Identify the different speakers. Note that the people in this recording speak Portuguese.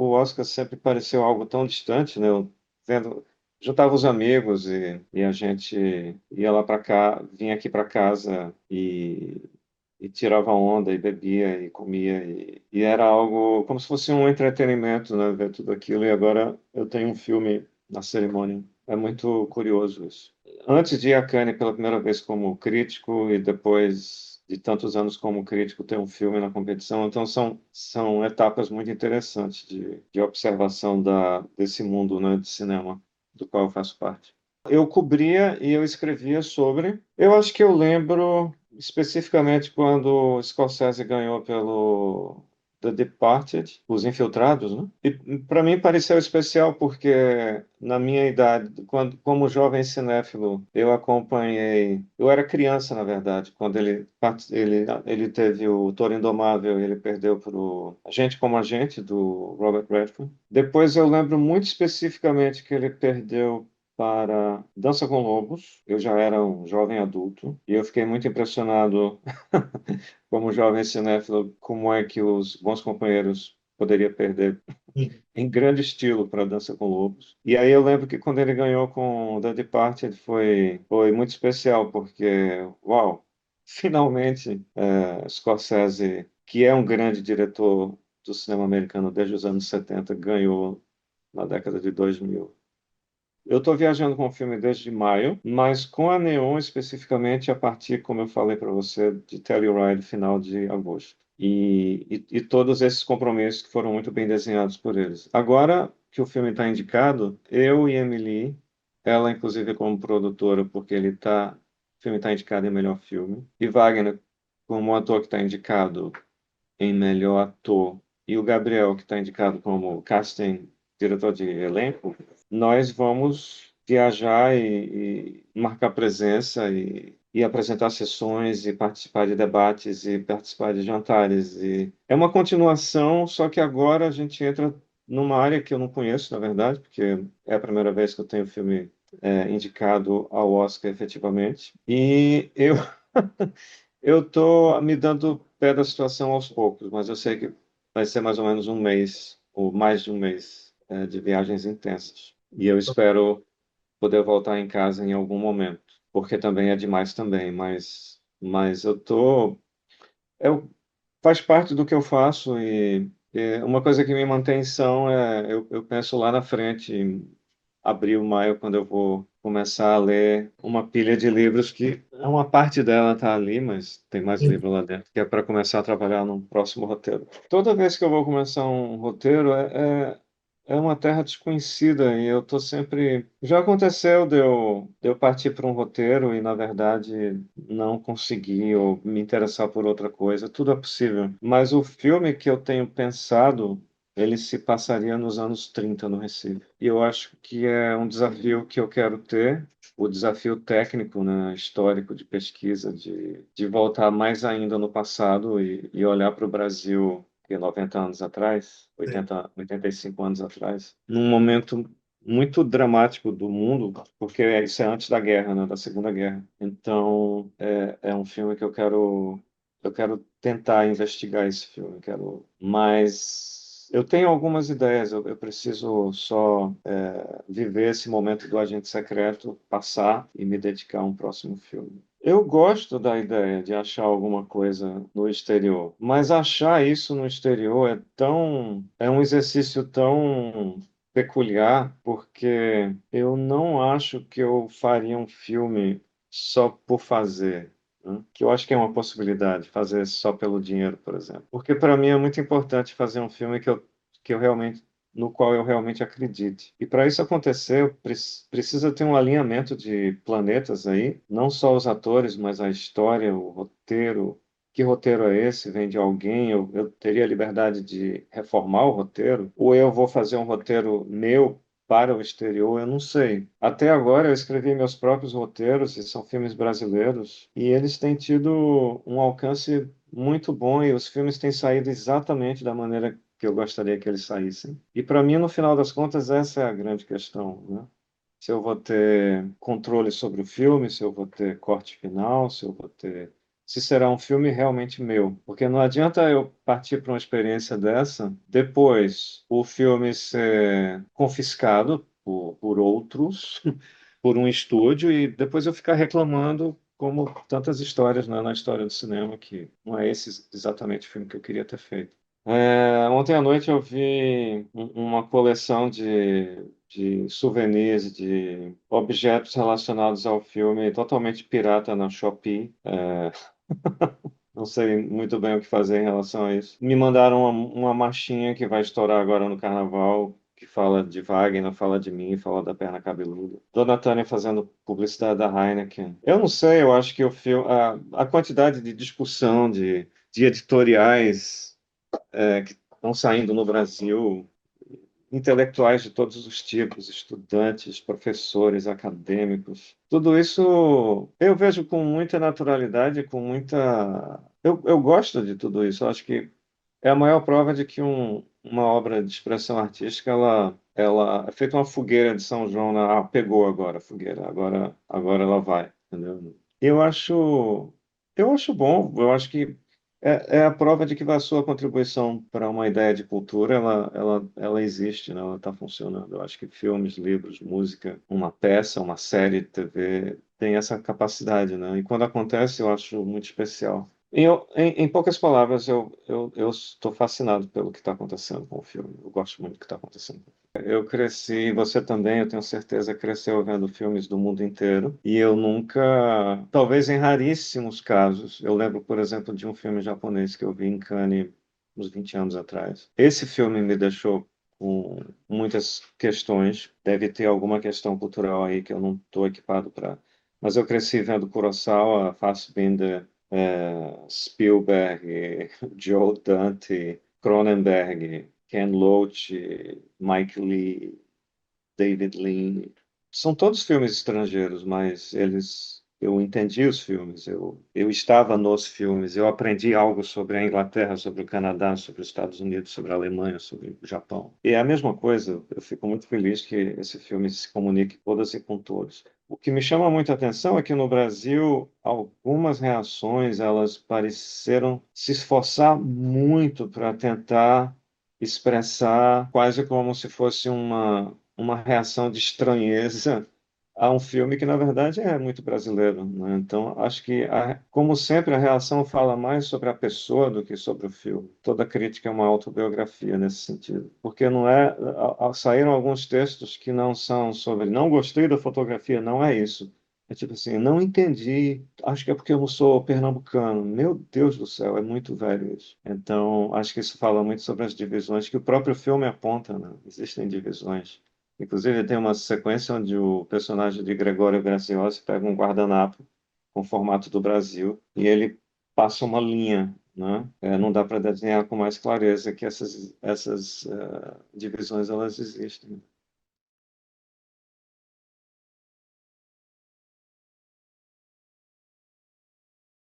Speaker 1: o Oscar sempre pareceu algo tão distante, né? Eu vendo, juntava os amigos e a gente ia lá para cá, vinha aqui para casa e tirava onda e bebia e comia e era algo como se fosse um entretenimento, né? Ver tudo aquilo. E agora eu tenho um filme na cerimônia. É muito curioso isso. Antes de ir a Cannes pela primeira vez como crítico e depois de tantos anos como crítico ter um filme na competição, então são etapas muito interessantes de observação desse mundo, né, de cinema do qual eu faço parte. Eu cobria e eu escrevia sobre. Eu acho que eu lembro especificamente quando Scorsese ganhou pelo The Departed, Os Infiltrados, né? E para mim pareceu especial porque na minha idade, como jovem cinéfilo, eu acompanhei. Eu era criança, na verdade, quando ele teve o Toro Indomável, e ele perdeu para o Agente como Agente do Robert Redford. Depois eu lembro muito especificamente que ele perdeu para Dança com Lobos. Eu já era um jovem adulto e eu fiquei muito impressionado, como jovem cinéfilo, como é que os bons companheiros poderia perder em grande estilo para Dança com Lobos. E aí eu lembro que quando ele ganhou com The Departed foi muito especial, porque, uau, finalmente Scorsese, que é um grande diretor do cinema americano desde os anos 70, ganhou na década de 2000. Eu estou viajando com o filme desde maio, mas com a Neon especificamente a partir, como eu falei para você, de Telluride, final de agosto. E todos esses compromissos que foram muito bem desenhados por eles. Agora que o filme está indicado, eu e Emily, ela inclusive como produtora, porque o filme está indicado em melhor filme, e Wagner como ator que está indicado em melhor ator, e o Gabriel que está indicado como casting, diretor de elenco, nós vamos viajar e marcar presença e apresentar sessões e participar de debates e participar de jantares. E é uma continuação, só que agora a gente entra numa área que eu não conheço, na verdade, porque é a primeira vez que eu tenho filme indicado ao Oscar efetivamente. E eu eu estou me dando pé da situação aos poucos, mas eu sei que vai ser mais ou menos um mês, ou mais de um mês, de viagens intensas. E eu espero poder voltar em casa em algum momento, porque também é demais também, mas faz parte do que eu faço e uma coisa que me mantém são eu penso lá na frente, em abril, maio, quando eu vou começar a ler uma pilha de livros que uma parte dela está ali, mas tem mais livro lá dentro, que é para começar a trabalhar num próximo roteiro. Toda vez que eu vou começar um roteiro, é uma terra desconhecida e eu estou sempre. Já aconteceu de eu partir para um roteiro e, na verdade, não conseguir ou me interessar por outra coisa. Tudo é possível. Mas o filme que eu tenho pensado, ele se passaria nos anos 30 no Recife. E eu acho que é um desafio que eu quero ter, o desafio técnico, né, histórico de pesquisa, de voltar mais ainda no passado e olhar para o Brasil que 90 anos atrás, 85 anos atrás, num momento muito dramático do mundo, porque isso é antes da guerra, né, da Segunda Guerra. Então, é um filme que eu quero tentar investigar esse filme, mas eu tenho algumas ideias, eu preciso só viver esse momento do agente secreto, passar e me dedicar a um próximo filme. Eu gosto da ideia de achar alguma coisa no exterior, mas achar isso no exterior é um exercício tão peculiar, porque eu não acho que eu faria um filme só por fazer, né? Que eu acho que é uma possibilidade, fazer só pelo dinheiro, por exemplo. Porque para mim é muito importante fazer um filme que eu realmente no qual eu realmente acredite. E para isso acontecer, precisa ter um alinhamento de planetas aí, não só os atores, mas a história, o roteiro. Que roteiro é esse? Vem de alguém? Eu teria liberdade de reformar o roteiro? Ou eu vou fazer um roteiro meu para o exterior? Eu não sei. Até agora eu escrevi meus próprios roteiros, e são filmes brasileiros, e eles têm tido um alcance muito bom, e os filmes têm saído exatamente da maneira que eu gostaria que eles saíssem. E para mim, no final das contas, essa é a grande questão, né? Se eu vou ter controle sobre o filme, se eu vou ter corte final, se será um filme realmente meu. Porque não adianta eu partir para uma experiência dessa, depois o filme ser confiscado por outros, por um estúdio, e depois eu ficar reclamando, como tantas histórias, né, na história do cinema, que não é esse exatamente o filme que eu queria ter feito. Ontem à noite eu vi uma coleção de souvenirs, de objetos relacionados ao filme, totalmente pirata na Shopee. Não sei muito bem o que fazer em relação a isso. Me mandaram uma marchinha que vai estourar agora no Carnaval, que fala de Wagner, fala de mim, fala da perna cabeluda. Dona Tânia fazendo publicidade da Heineken. Eu não sei, eu acho que o filme, a quantidade de discussão, de editoriais que estão saindo no Brasil, intelectuais de todos os tipos, estudantes, professores, acadêmicos. Tudo isso eu vejo com muita naturalidade, com muita. Eu gosto de tudo isso. Eu acho que é a maior prova de que uma obra de expressão artística ela é feita uma fogueira de São João, pegou agora a fogueira, agora ela vai, entendeu? Eu acho bom, eu acho que é a prova de que a sua contribuição para uma ideia de cultura, ela existe, né? Ela está funcionando. Eu acho que filmes, livros, música, uma peça, uma série de TV tem essa capacidade, né? E quando acontece, eu acho muito especial. Em poucas palavras, eu estou fascinado pelo que está acontecendo com o filme. Eu gosto muito do que está acontecendo. Eu cresci, você também, eu tenho certeza, cresceu vendo filmes do mundo inteiro. E eu nunca, talvez em raríssimos casos, eu lembro, por exemplo, de um filme japonês que eu vi em Cannes uns 20 anos atrás. Esse filme me deixou com muitas questões. Deve ter alguma questão cultural aí que eu não estou equipado para. Mas eu cresci vendo Kurosawa, Fassbinder, Spielberg, Joe Dante, Cronenberg, Ken Loach, Mike Leigh, David Lean. São todos filmes estrangeiros, mas eu entendi os filmes, eu estava nos filmes, eu aprendi algo sobre a Inglaterra, sobre o Canadá, sobre os Estados Unidos, sobre a Alemanha, sobre o Japão. E é a mesma coisa, eu fico muito feliz que esse filme se comunique com todas e com todos. O que me chama muita atenção é que no Brasil algumas reações elas pareceram se esforçar muito para tentar expressar quase como se fosse uma reação de estranheza a um filme que, na verdade, é muito brasileiro, né? Então, acho que, como sempre, a reação fala mais sobre a pessoa do que sobre o filme. Toda crítica é uma autobiografia nesse sentido. Porque não é. Saíram alguns textos que não são sobre. Não gostei da fotografia, não é isso. É tipo assim, não entendi, acho que é porque eu não sou pernambucano. Meu Deus do céu, é muito velho isso. Então, acho que isso fala muito sobre as divisões que o próprio filme aponta, né? Existem divisões. Inclusive, tem uma sequência onde o personagem de Gregório Graciosi pega um guardanapo com o formato do Brasil e ele passa uma linha, né? Não dá para desenhar com mais clareza que essas divisões elas existem.